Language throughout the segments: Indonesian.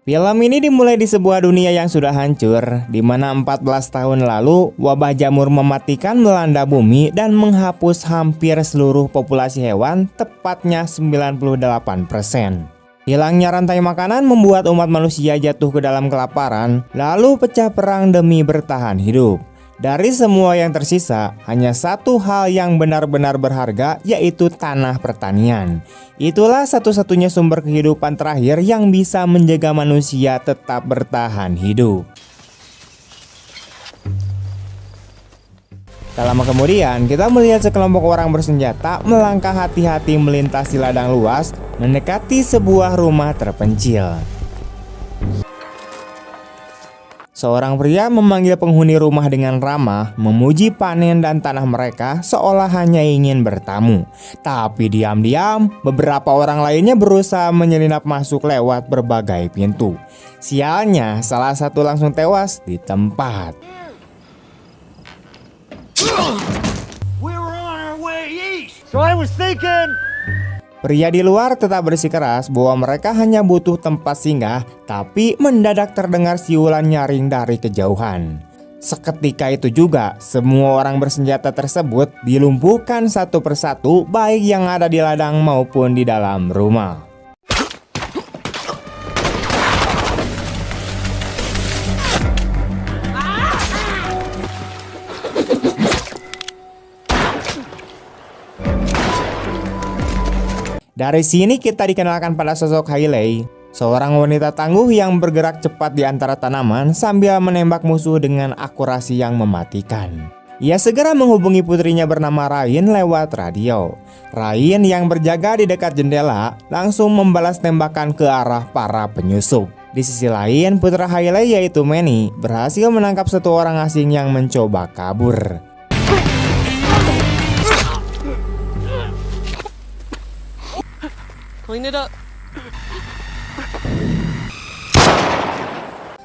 Film ini dimulai di sebuah dunia yang sudah hancur, di mana 14 tahun lalu wabah jamur mematikan melanda bumi dan menghapus hampir seluruh populasi hewan, tepatnya 98%. Hilangnya rantai makanan membuat umat manusia jatuh ke dalam kelaparan, lalu pecah perang demi bertahan hidup. Dari semua yang tersisa, hanya satu hal yang benar-benar berharga, yaitu tanah pertanian. Itulah satu-satunya sumber kehidupan terakhir yang bisa menjaga manusia tetap bertahan hidup. Tak lama kemudian, kita melihat sekelompok orang bersenjata melangkah hati-hati melintasi ladang luas, mendekati sebuah rumah terpencil. Seorang pria memanggil penghuni rumah dengan ramah, memuji panen dan tanah mereka seolah hanya ingin bertamu. Tapi diam-diam, beberapa orang lainnya berusaha menyelinap masuk lewat berbagai pintu. Sialnya, salah satu langsung tewas di tempat. Pria di luar tetap bersikeras bahwa mereka hanya butuh tempat singgah, tapi mendadak terdengar siulan nyaring dari kejauhan. Seketika itu juga, semua orang bersenjata tersebut dilumpuhkan satu persatu, baik yang ada di ladang maupun di dalam rumah. Dari sini kita dikenalkan pada sosok Hailey, seorang wanita tangguh yang bergerak cepat di antara tanaman sambil menembak musuh dengan akurasi yang mematikan. Ia segera menghubungi putrinya bernama Rain lewat radio. Rain yang berjaga di dekat jendela langsung membalas tembakan ke arah para penyusup. Di sisi lain, putra Hailey yaitu Manny berhasil menangkap satu orang asing yang mencoba kabur. Clean it up.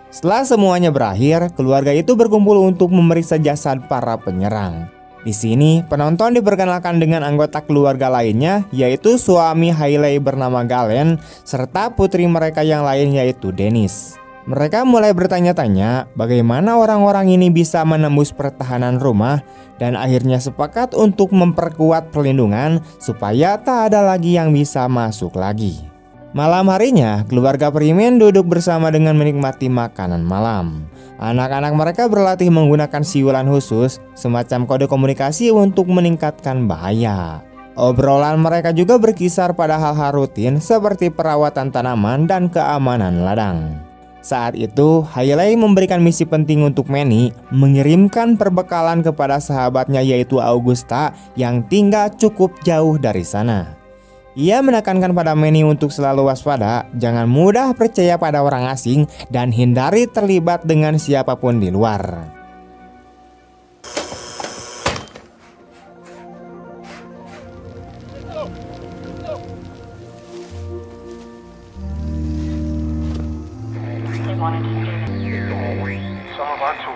Setelah semuanya berakhir, keluarga itu berkumpul untuk memeriksa jasad para penyerang. Di sini, penonton diperkenalkan dengan anggota keluarga lainnya, yaitu suami Hailey bernama Galen, serta putri mereka yang lain yaitu Dennis. Mereka mulai bertanya-tanya bagaimana orang-orang ini bisa menembus pertahanan rumah dan akhirnya sepakat untuk memperkuat perlindungan supaya tak ada lagi yang bisa masuk lagi. Malam harinya, keluarga Freeman duduk bersama dengan menikmati makanan malam. Anak-anak mereka berlatih menggunakan siulan khusus, semacam kode komunikasi untuk meningkatkan bahaya. Obrolan mereka juga berkisar pada hal-hal rutin seperti perawatan tanaman dan keamanan ladang. Saat itu, Hailey memberikan misi penting untuk Manny, mengirimkan perbekalan kepada sahabatnya yaitu Augusta yang tinggal cukup jauh dari sana. Ia menekankan pada Manny untuk selalu waspada, jangan mudah percaya pada orang asing, dan hindari terlibat dengan siapapun di luar.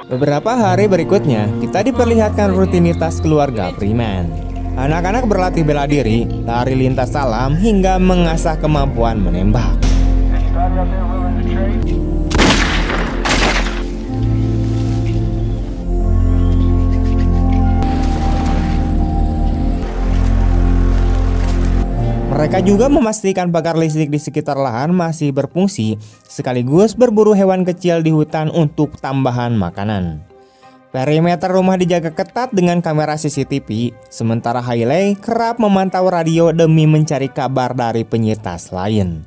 Beberapa hari berikutnya, kita diperlihatkan rutinitas keluarga Freeman. Anak-anak berlatih bela diri, lari lintas alam, hingga mengasah kemampuan menembak. Mereka juga memastikan pagar listrik di sekitar lahan masih berfungsi, sekaligus berburu hewan kecil di hutan untuk tambahan makanan. Perimeter rumah dijaga ketat dengan kamera CCTV, sementara Hailey kerap memantau radio demi mencari kabar dari penyintas lain.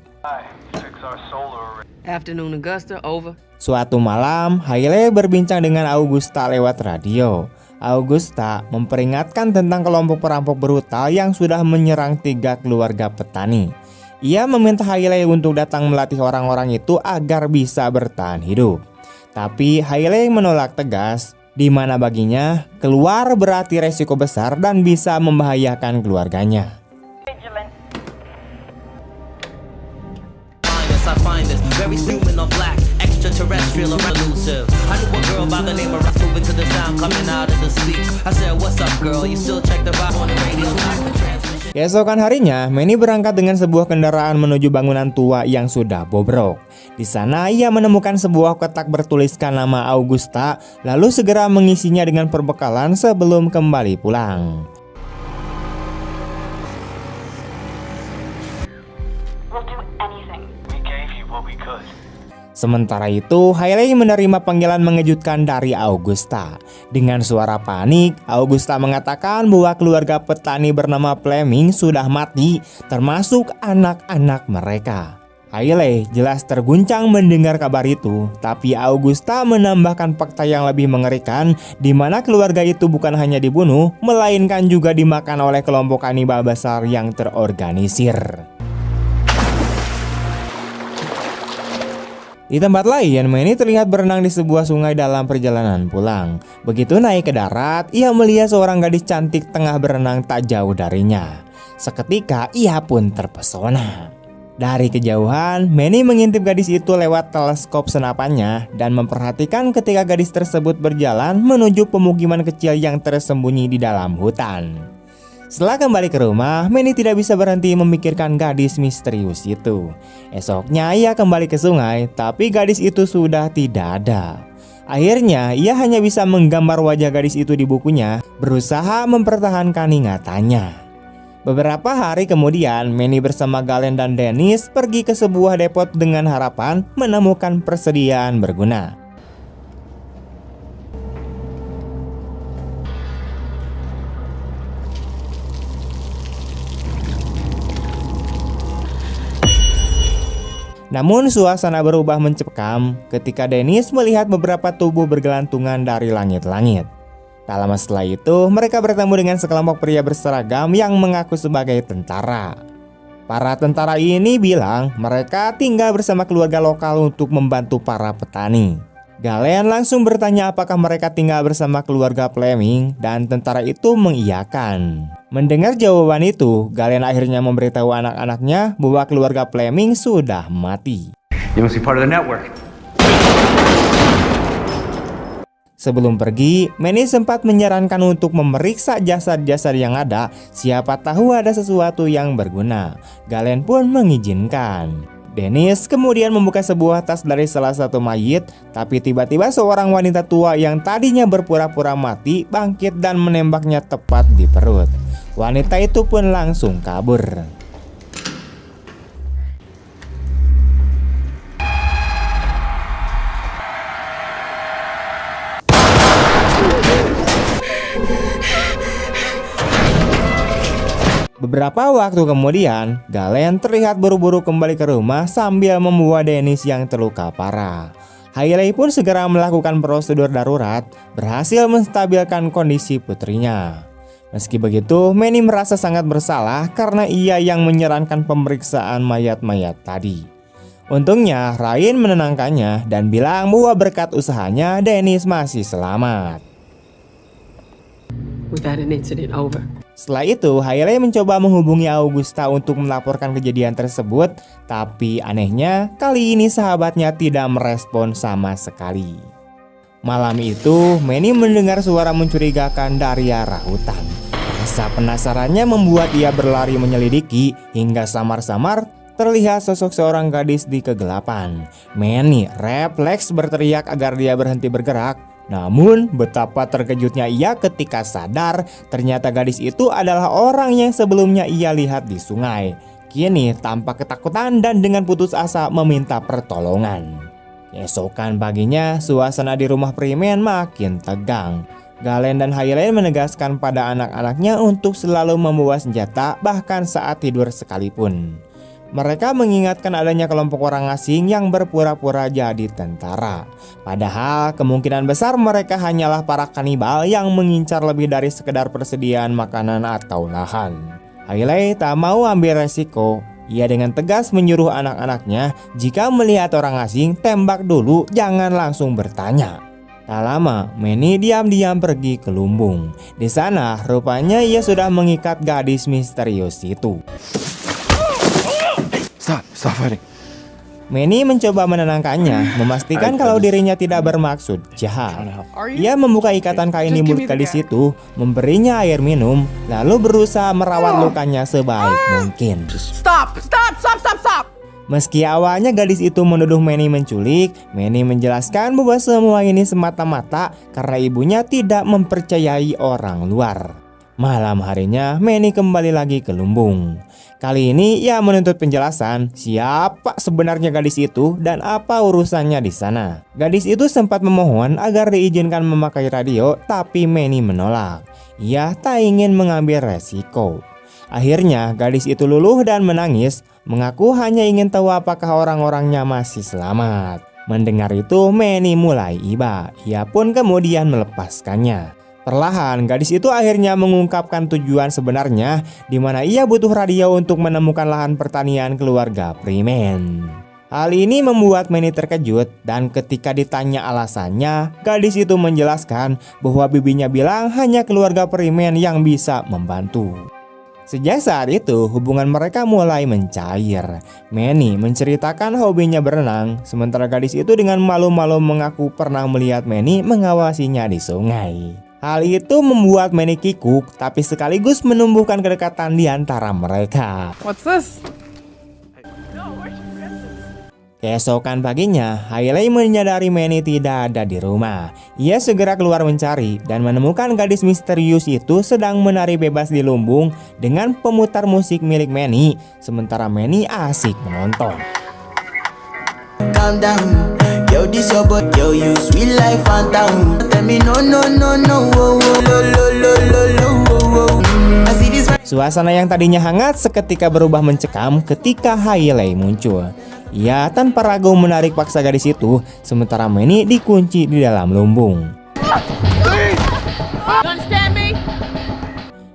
Afternoon Augusta, over. Suatu malam, Hailey berbincang dengan Augusta lewat radio. Augusta memperingatkan tentang kelompok perampok brutal yang sudah menyerang 3 keluarga petani. Ia meminta Hailey untuk datang melatih orang-orang itu agar bisa bertahan hidup. Tapi Hailey menolak tegas, di mana baginya keluar berarti resiko besar dan bisa membahayakan keluarganya. Extraterrestrial or elusive. I knew a girl by the name of Russ moving to the sound coming out of the speak. I said, what's up, girl? You still check the vibe on the radio? Not the transmission. Keesokan harinya, Manny berangkat dengan sebuah kendaraan menuju bangunan tua yang sudah bobrok. Di sana ia menemukan sebuah kotak bertuliskan nama Augusta, lalu segera mengisinya dengan perbekalan sebelum kembali pulang. We'll do anything. We gave you what we could. Sementara itu, Hailey menerima panggilan mengejutkan dari Augusta. Dengan suara panik, Augusta mengatakan bahwa keluarga petani bernama Fleming sudah mati, termasuk anak-anak mereka. Hailey jelas terguncang mendengar kabar itu, tapi Augusta menambahkan fakta yang lebih mengerikan, di mana keluarga itu bukan hanya dibunuh, melainkan juga dimakan oleh kelompok kanibal besar yang terorganisir. Di tempat lain, Manny terlihat berenang di sebuah sungai dalam perjalanan pulang. Begitu naik ke darat, ia melihat seorang gadis cantik tengah berenang tak jauh darinya. Seketika, ia pun terpesona. Dari kejauhan, Manny mengintip gadis itu lewat teleskop senapannya dan memperhatikan ketika gadis tersebut berjalan menuju pemukiman kecil yang tersembunyi di dalam hutan. Setelah kembali ke rumah, Manny tidak bisa berhenti memikirkan gadis misterius itu. Esoknya ia kembali ke sungai, tapi gadis itu sudah tidak ada. Akhirnya ia hanya bisa menggambar wajah gadis itu di bukunya, berusaha mempertahankan ingatannya. Beberapa hari kemudian, Manny bersama Galen dan Dennis pergi ke sebuah depot dengan harapan menemukan persediaan berguna. Namun suasana berubah mencekam ketika Dennis melihat beberapa tubuh bergelantungan dari langit-langit. Tak lama setelah itu, mereka bertemu dengan sekelompok pria berseragam yang mengaku sebagai tentara. Para tentara ini bilang mereka tinggal bersama keluarga lokal untuk membantu para petani. Galen langsung bertanya apakah mereka tinggal bersama keluarga Fleming, dan tentara itu mengiyakan. Mendengar jawaban itu, Galen akhirnya memberitahu anak-anaknya bahwa keluarga Fleming sudah mati. You must be part of the network. Sebelum pergi, Manny sempat menyarankan untuk memeriksa jasad-jasad yang ada, siapa tahu ada sesuatu yang berguna. Galen pun mengizinkan. Dennis kemudian membuka sebuah tas dari salah satu mayit, tapi tiba-tiba seorang wanita tua yang tadinya berpura-pura mati bangkit dan menembaknya tepat di perut. Wanita itu pun langsung kabur. Beberapa waktu kemudian, Galen terlihat buru-buru kembali ke rumah sambil membawa Dennis yang terluka parah. Hailey pun segera melakukan prosedur darurat, berhasil menstabilkan kondisi putrinya. Meski begitu, Manny merasa sangat bersalah karena ia yang menyarankan pemeriksaan mayat-mayat tadi. Untungnya, Ryan menenangkannya dan bilang bahwa berkat usahanya, Dennis masih selamat. We've had an incident over. Setelah itu, Hailey mencoba menghubungi Augusta untuk melaporkan kejadian tersebut, tapi anehnya kali ini sahabatnya tidak merespon sama sekali. Malam itu, Manny mendengar suara mencurigakan dari arah hutan. Rasa penasarannya membuat ia berlari menyelidiki hingga samar-samar terlihat sosok seorang gadis di kegelapan. Manny refleks berteriak agar dia berhenti bergerak. Namun betapa terkejutnya ia ketika sadar ternyata gadis itu adalah orang yang sebelumnya ia lihat di sungai. Kini tampak ketakutan dan dengan putus asa meminta pertolongan. Keesokan paginya, suasana di rumah Freeman makin tegang. Galen dan Hailey menegaskan pada anak-anaknya untuk selalu membawa senjata bahkan saat tidur sekalipun. Mereka mengingatkan adanya kelompok orang asing yang berpura-pura jadi tentara. Padahal kemungkinan besar mereka hanyalah para kanibal yang mengincar lebih dari sekedar persediaan makanan atau lahan. Hailey tak mau ambil resiko. Ia dengan tegas menyuruh anak-anaknya jika melihat orang asing tembak dulu, jangan langsung bertanya. Tak lama, Manny diam-diam pergi ke lumbung. Di sana rupanya ia sudah mengikat gadis misterius itu. Stop fighting. Manny mencoba menenangkannya, memastikan kalau dirinya tidak bermaksud jahat. Ia membuka ikatan kain di mulut gadis itu, memberinya air minum, lalu berusaha merawat lukanya sebaik mungkin. Stop! Meski awalnya gadis itu menuduh Manny menculik, Manny menjelaskan bahwa semua ini semata-mata karena ibunya tidak mempercayai orang luar. Malam harinya, Manny kembali lagi ke lumbung. Kali ini ia menuntut penjelasan siapa sebenarnya gadis itu dan apa urusannya di sana. Gadis itu sempat memohon agar diizinkan memakai radio, tapi Manny menolak. Ia tak ingin mengambil resiko. Akhirnya gadis itu luluh dan menangis, mengaku hanya ingin tahu apakah orang-orangnya masih selamat. Mendengar itu, Manny mulai iba. Ia pun kemudian melepaskannya. Perlahan, gadis itu akhirnya mengungkapkan tujuan sebenarnya, di mana ia butuh radio untuk menemukan lahan pertanian keluarga Freeman. Hal ini membuat Manny terkejut, dan ketika ditanya alasannya, gadis itu menjelaskan bahwa bibinya bilang hanya keluarga Freeman yang bisa membantu. Sejak saat itu, hubungan mereka mulai mencair. Manny menceritakan hobinya berenang, sementara gadis itu dengan malu-malu mengaku pernah melihat Manny mengawasinya di sungai. Hal itu membuat Manny kikuk, tapi sekaligus menumbuhkan kedekatan di antara mereka. What's this? Keesokan paginya, Hailey menyadari Manny tidak ada di rumah. Ia segera keluar mencari dan menemukan gadis misterius itu sedang menari bebas di lumbung dengan pemutar musik milik Manny, sementara Manny asik menonton. Calm down, yo this your boy, yo you sweet life phantom. Tell me no, oh, lo, lo. I see this. Suasana yang tadinya hangat seketika berubah mencekam ketika Hailey muncul. Ia tanpa ragu menarik paksa gadis itu, sementara Manny dikunci di dalam lumbung.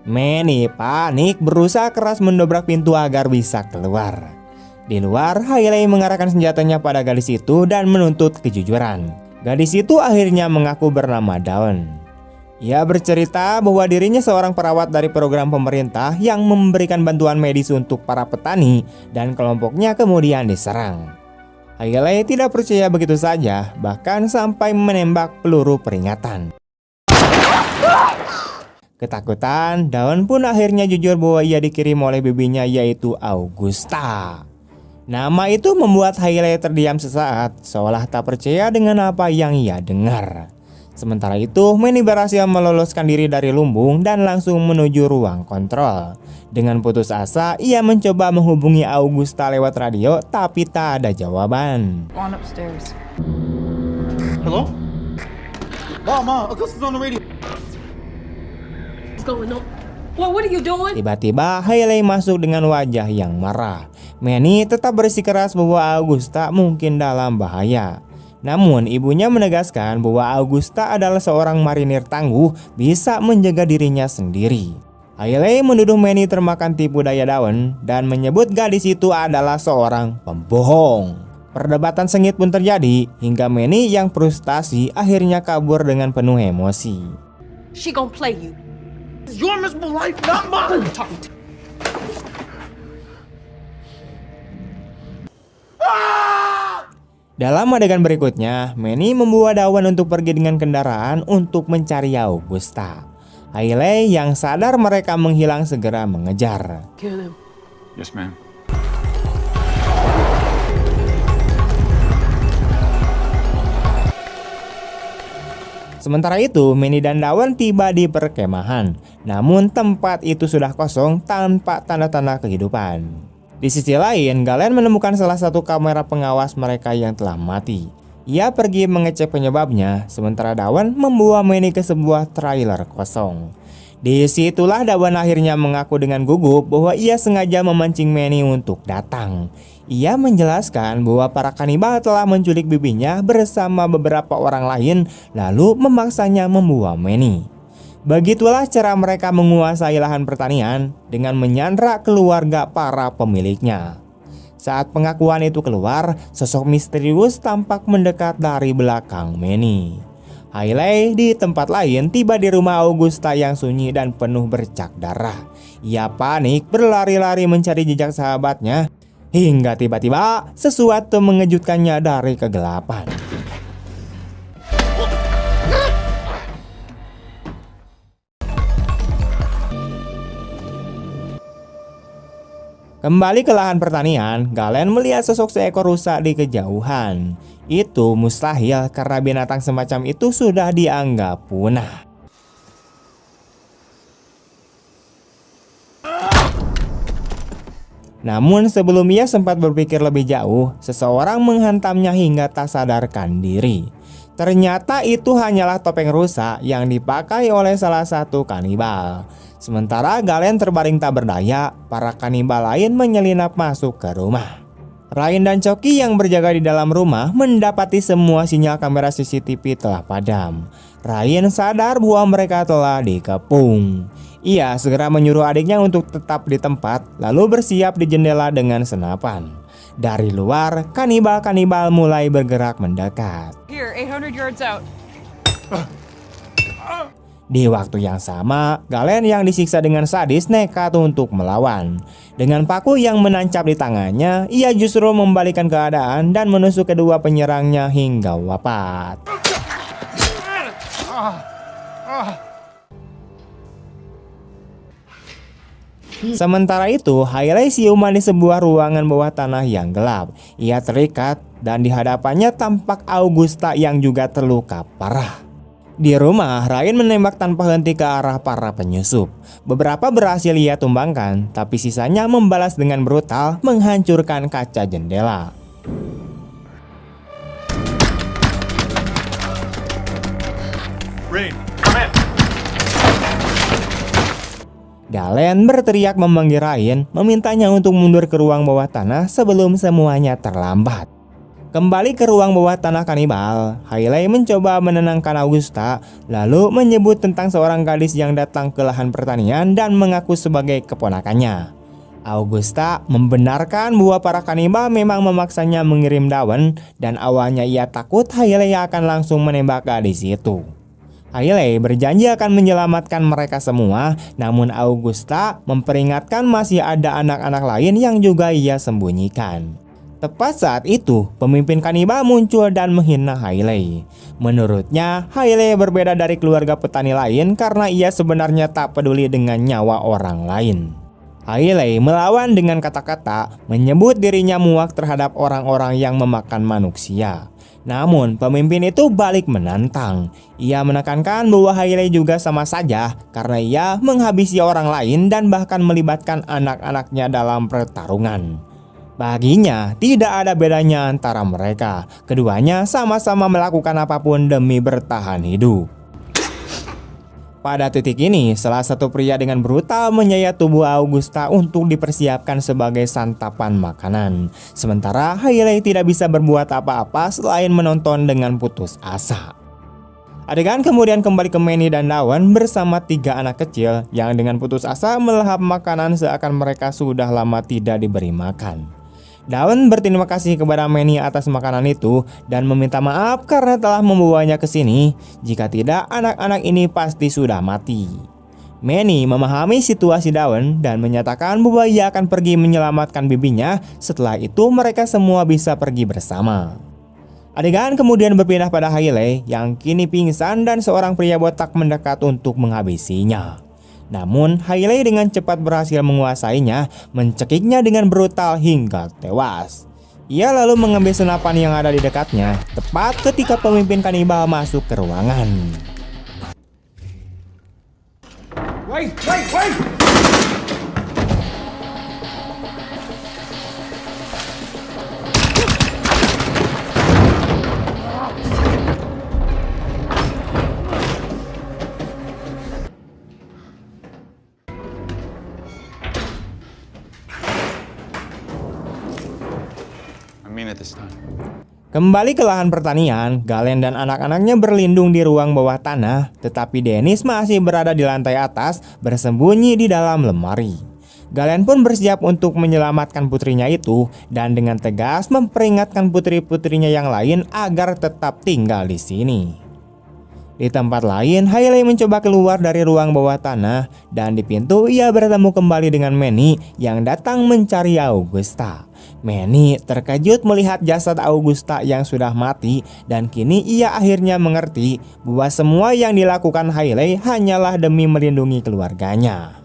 Manny panik berusaha keras mendobrak pintu agar bisa keluar. Di luar, Hailey mengarahkan senjatanya pada gadis itu dan menuntut kejujuran. Gadis itu akhirnya mengaku bernama Dawn. Ia bercerita bahwa dirinya seorang perawat dari program pemerintah yang memberikan bantuan medis untuk para petani dan kelompoknya kemudian diserang. Hailey tidak percaya begitu saja, bahkan sampai menembak peluru peringatan. Ketakutan, Dawn pun akhirnya jujur bahwa ia dikirim oleh bibinya yaitu Augusta. Nama itu membuat Hailey terdiam sesaat, seolah tak percaya dengan apa yang ia dengar. Sementara itu, Manny berhasil meloloskan diri dari lumbung dan langsung menuju ruang kontrol. Dengan putus asa, ia mencoba menghubungi Augusta lewat radio, tapi tak ada jawaban. On upstairs. Hello? Mom, Augusta's on the radio. What's going on? What are you doing? Tiba-tiba, Hailey masuk dengan wajah yang marah. Manny tetap bersikeras bahwa Augusta mungkin dalam bahaya. Namun ibunya menegaskan bahwa Augusta adalah seorang marinir tangguh, bisa menjaga dirinya sendiri. Hailey menuduh Manny termakan tipu daya Dawn dan menyebut gadis itu adalah seorang pembohong. Perdebatan sengit pun terjadi hingga Manny yang frustasi akhirnya kabur dengan penuh emosi. She gonna play you. It's your miserable life, not mine. Dalam adegan berikutnya, Manny membawa Dawn untuk pergi dengan kendaraan untuk mencari Augusta. Hailey yang sadar mereka menghilang segera mengejar. Kill him. Yes, ma'am. Sementara itu, Manny dan Dawn tiba di perkemahan. Namun tempat itu sudah kosong tanpa tanda-tanda kehidupan. Di sisi lain, Galen menemukan salah satu kamera pengawas mereka yang telah mati. Ia pergi mengecek penyebabnya, sementara Dawn membawa Manny ke sebuah trailer kosong. Disitulah Dawn akhirnya mengaku dengan gugup bahwa ia sengaja memancing Manny untuk datang. Ia menjelaskan bahwa para kanibal telah menculik bibinya bersama beberapa orang lain, lalu memaksanya membawa Manny. Begitulah cara mereka menguasai lahan pertanian dengan menyandra keluarga para pemiliknya. Saat pengakuan itu keluar, sosok misterius tampak mendekat dari belakang Manny. Hailey di tempat lain tiba di rumah Augusta yang sunyi dan penuh bercak darah. Ia panik berlari-lari mencari jejak sahabatnya Hingga tiba-tiba sesuatu mengejutkannya dari kegelapan. Kembali ke lahan pertanian, Galen melihat sosok seekor rusa di kejauhan. Itu mustahil karena binatang semacam itu sudah dianggap punah. Namun sebelum ia sempat berpikir lebih jauh, seseorang menghantamnya hingga tak sadarkan diri. Ternyata itu hanyalah topeng rusa yang dipakai oleh salah satu kanibal. Sementara Galen terbaring tak berdaya, para kanibal lain menyelinap masuk ke rumah. Ryan dan Coki yang berjaga di dalam rumah mendapati semua sinyal kamera CCTV telah padam. Ryan sadar bahwa mereka telah dikepung. Ia segera menyuruh adiknya untuk tetap di tempat, lalu bersiap di jendela dengan senapan. Dari luar, kanibal-kanibal mulai bergerak mendekat. Here, 800 yards out. Di waktu yang sama, Galen yang disiksa dengan sadis nekat untuk melawan. Dengan paku yang menancap di tangannya, ia justru membalikan keadaan dan menusuk kedua penyerangnya hingga wafat. Sementara itu, Hailey siuman di sebuah ruangan bawah tanah yang gelap. Ia terikat dan di hadapannya tampak Augusta yang juga terluka parah. Di rumah, Ryan menembak tanpa henti ke arah para penyusup. Beberapa berhasil ia tumbangkan, tapi sisanya membalas dengan brutal menghancurkan kaca jendela. Rain, come in. Galen berteriak memanggil Ryan, memintanya untuk mundur ke ruang bawah tanah sebelum semuanya terlambat. Kembali ke ruang bawah tanah kanibal, Hailey mencoba menenangkan Augusta, lalu menyebut tentang seorang gadis yang datang ke lahan pertanian dan mengaku sebagai keponakannya. Augusta membenarkan bahwa para kanibal memang memaksanya mengirim daun dan awalnya ia takut Hailey akan langsung menembak gadis itu. Hailey berjanji akan menyelamatkan mereka semua, namun Augusta memperingatkan masih ada anak-anak lain yang juga ia sembunyikan. Tepat saat itu, pemimpin kanibal muncul dan menghina Hailey. Menurutnya, Hailey berbeda dari keluarga petani lain karena ia sebenarnya tak peduli dengan nyawa orang lain. Hailey melawan dengan kata-kata, menyebut dirinya muak terhadap orang-orang yang memakan manusia. Namun, pemimpin itu balik menantang. Ia menekankan bahwa Hailey juga sama saja karena ia menghabisi orang lain dan bahkan melibatkan anak-anaknya dalam pertarungan. Baginya, tidak ada bedanya antara mereka. Keduanya sama-sama melakukan apapun demi bertahan hidup. Pada titik ini, salah satu pria dengan brutal menyayat tubuh Augusta untuk dipersiapkan sebagai santapan makanan. Sementara Hailey tidak bisa berbuat apa-apa selain menonton dengan putus asa. Adegan kemudian kembali ke Manny dan Dawn bersama 3 anak kecil yang dengan putus asa melahap makanan seakan mereka sudah lama tidak diberi makan. Dawn berterima kasih kepada Manny atas makanan itu dan meminta maaf karena telah membawanya ke sini. Jika tidak, anak-anak ini pasti sudah mati. Manny memahami situasi Dawn dan menyatakan bahwa ia akan pergi menyelamatkan bibinya. Setelah itu mereka semua bisa pergi bersama. Adegan kemudian berpindah pada Hailey yang kini pingsan dan seorang pria botak mendekat untuk menghabisinya. Namun Hailey dengan cepat berhasil menguasainya, mencekiknya dengan brutal hingga tewas. Ia lalu mengambil senapan yang ada di dekatnya, tepat ketika pemimpin kanibal masuk ke ruangan. Wait! Kembali ke lahan pertanian, Galen dan anak-anaknya berlindung di ruang bawah tanah, tetapi Dennis masih berada di lantai atas bersembunyi di dalam lemari. Galen pun bersiap untuk menyelamatkan putrinya itu dan dengan tegas memperingatkan putri-putrinya yang lain agar tetap tinggal di sini. Di tempat lain, Hailey mencoba keluar dari ruang bawah tanah dan di pintu ia bertemu kembali dengan Manny yang datang mencari Augusta. Manny terkejut melihat jasad Augusta yang sudah mati dan kini ia akhirnya mengerti bahwa semua yang dilakukan Hailey hanyalah demi melindungi keluarganya.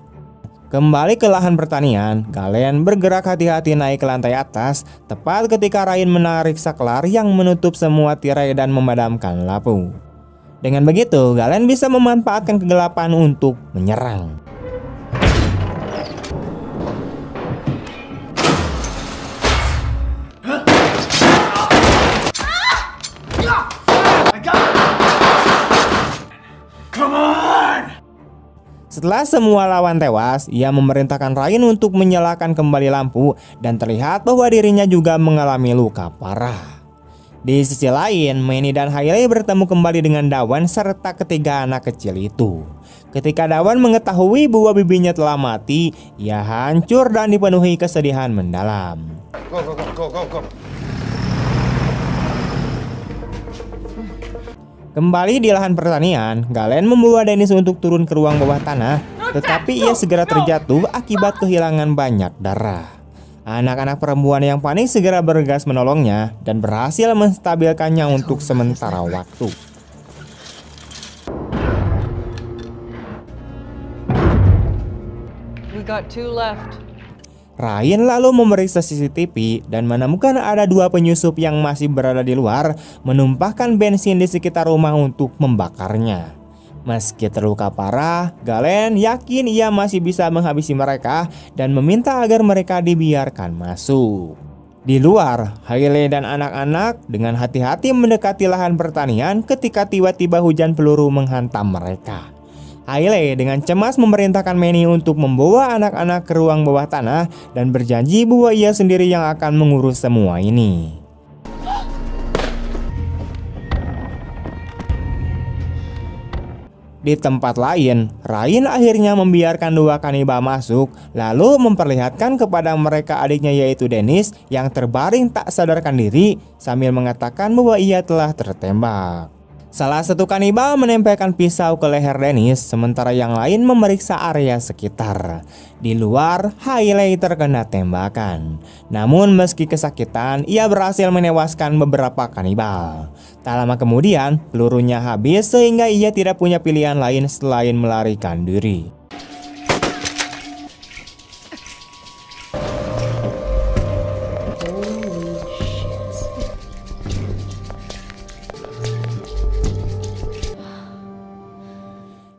Kembali ke lahan pertanian, Galen bergerak hati-hati naik ke lantai atas tepat ketika Ryan menarik saklar yang menutup semua tirai dan memadamkan lampu. Dengan begitu, Galen bisa memanfaatkan kegelapan untuk menyerang. Setelah semua lawan tewas, ia memerintahkan Ryan untuk menyalakan kembali lampu dan terlihat bahwa dirinya juga mengalami luka parah. Di sisi lain, Manny dan Hailey bertemu kembali dengan Dawan serta ketiga anak kecil itu. Ketika Dawan mengetahui bahwa bibinya telah mati, ia hancur dan dipenuhi kesedihan mendalam. Go. Kembali di lahan pertanian, Galen membawa Dennis untuk turun ke ruang bawah tanah, tetapi ia segera terjatuh akibat kehilangan banyak darah. Anak-anak perempuan yang panik segera bergegas menolongnya dan berhasil menstabilkannya untuk sementara waktu. We got 2 left. Ryan lalu memeriksa CCTV dan menemukan ada 2 penyusup yang masih berada di luar menumpahkan bensin di sekitar rumah untuk membakarnya. Meski terluka parah, Galen yakin ia masih bisa menghabisi mereka dan meminta agar mereka dibiarkan masuk. Di luar, Hailey dan anak-anak dengan hati-hati mendekati lahan pertanian ketika tiba-tiba hujan peluru menghantam mereka. Hailey dengan cemas memerintahkan Manny untuk membawa anak-anak ke ruang bawah tanah dan berjanji bahwa ia sendiri yang akan mengurus semua ini. Di tempat lain, Ryan akhirnya membiarkan 2 kanibal masuk, lalu memperlihatkan kepada mereka adiknya yaitu Dennis yang terbaring tak sadarkan diri sambil mengatakan bahwa ia telah tertembak. Salah satu kanibal menempelkan pisau ke leher Dennis, sementara yang lain memeriksa area sekitar. Di luar, Hailey terkena tembakan. Namun meski kesakitan, ia berhasil menewaskan beberapa kanibal. Tak lama kemudian, pelurunya habis sehingga ia tidak punya pilihan lain selain melarikan diri.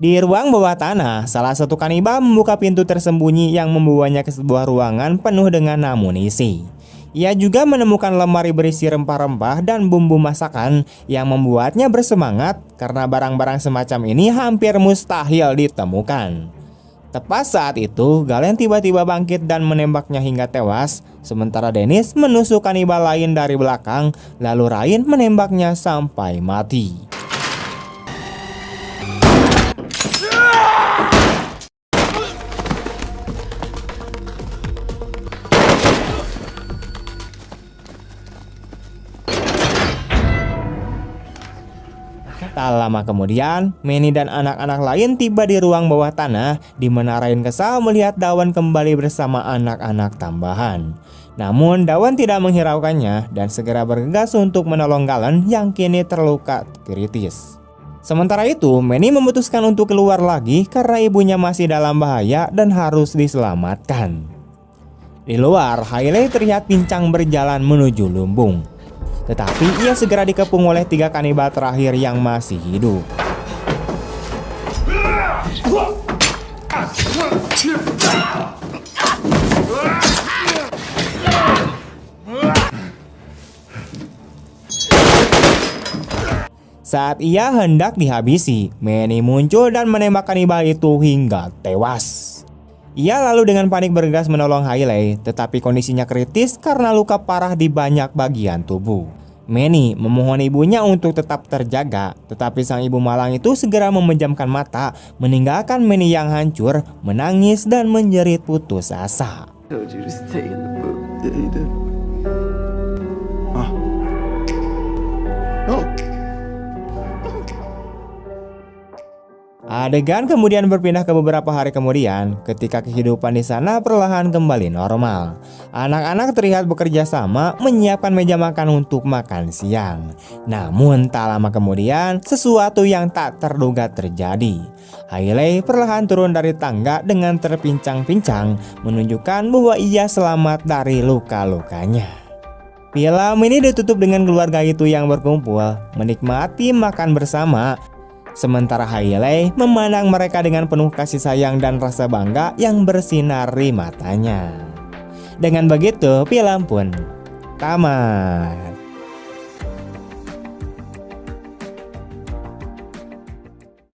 Di ruang bawah tanah, salah satu kanibal membuka pintu tersembunyi yang membawanya ke sebuah ruangan penuh dengan amunisi. Ia juga menemukan lemari berisi rempah-rempah dan bumbu masakan yang membuatnya bersemangat karena barang-barang semacam ini hampir mustahil ditemukan. Tepat saat itu, Galen tiba-tiba bangkit dan menembaknya hingga tewas, sementara Dennis menusuk kanibal lain dari belakang, lalu Ryan menembaknya sampai mati. Tak lama kemudian, Manny dan anak-anak lain tiba di ruang bawah tanah di mana Ryan kesal melihat Dawan kembali bersama anak-anak tambahan. Namun Dawan tidak menghiraukannya dan segera bergegas untuk menolong Galen yang kini terluka kritis. Sementara itu, Manny memutuskan untuk keluar lagi karena ibunya masih dalam bahaya dan harus diselamatkan. Di luar, Hailey terlihat pincang berjalan menuju lumbung. Tetapi ia segera dikepung oleh 3 kanibal terakhir yang masih hidup. Saat ia hendak dihabisi, Manny muncul dan menembak kanibal itu hingga tewas. Ia lalu dengan panik bergegas menolong Hailey, tetapi kondisinya kritis karena luka parah di banyak bagian tubuh. Manny memohon ibunya untuk tetap terjaga, tetapi sang ibu malang itu segera memejamkan mata, meninggalkan Manny yang hancur, menangis dan menjerit putus asa. Adegan kemudian berpindah ke beberapa hari kemudian ketika kehidupan di sana perlahan kembali normal. Anak-anak terlihat bekerja sama menyiapkan meja makan untuk makan siang. Namun tak lama kemudian sesuatu yang tak terduga terjadi. Hailey perlahan turun dari tangga dengan terpincang-pincang, menunjukkan bahwa ia selamat dari luka-lukanya. Film ini ditutup dengan keluarga itu yang berkumpul menikmati makan bersama. Sementara Hailey memandang mereka dengan penuh kasih sayang dan rasa bangga yang bersinar di matanya. Dengan begitu, film pun tamat.